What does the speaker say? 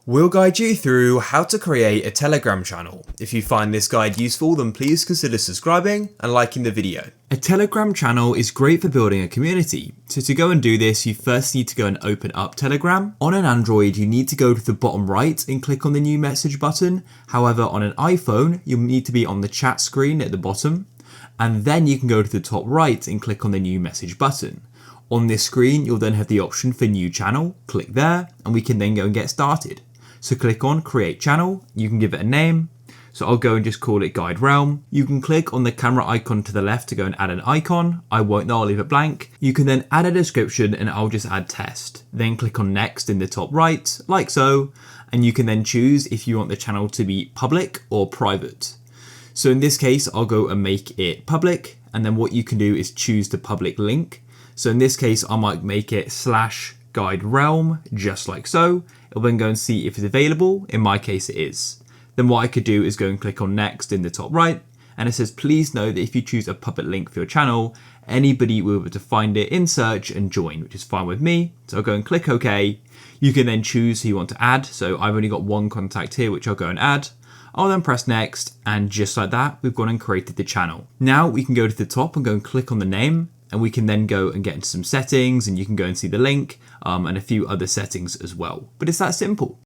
We'll guide you through how to create a Telegram channel. If you find this guide useful, then please consider subscribing and liking the video. A Telegram channel is great for building a community. So to go and do this, you first need to go and open up Telegram. On an Android, you need to go to the bottom right and click on the new message button. However, on an iPhone, you'll need to be on the chat screen at the bottom. And then you can go to the top right and click on the new message button. On this screen, you'll then have the option for new channel. Click there and we can then go and get started. So click on create channel, you can give it a name. So I'll go and just call it GuideRealm. You can click on the camera icon to the left to go and add an icon. I won't though, I'll leave it blank. You can then add a description and I'll just add test. Then click on next in the top right, like so. And you can then choose if you want the channel to be public or private. So in this case, I'll go and make it public. And then what you can do is choose the public link. So in this case, I might make it /GuideRealm, just like so. It'll then go and see if it's available. In my case, it is. Then what I could do is go and click on next in the top right. And it says, please know that if you choose a public link for your channel, anybody will be able to find it in search and join, which is fine with me. So I'll go and click OK. You can then choose who you want to add. So I've only got one contact here, which I'll go and add. I'll then press next. And just like that, we've gone and created the channel. Now we can go to the top and go and click on the name. And we can then go and get into some settings and you can go and see the link and a few other settings as well. But it's that simple.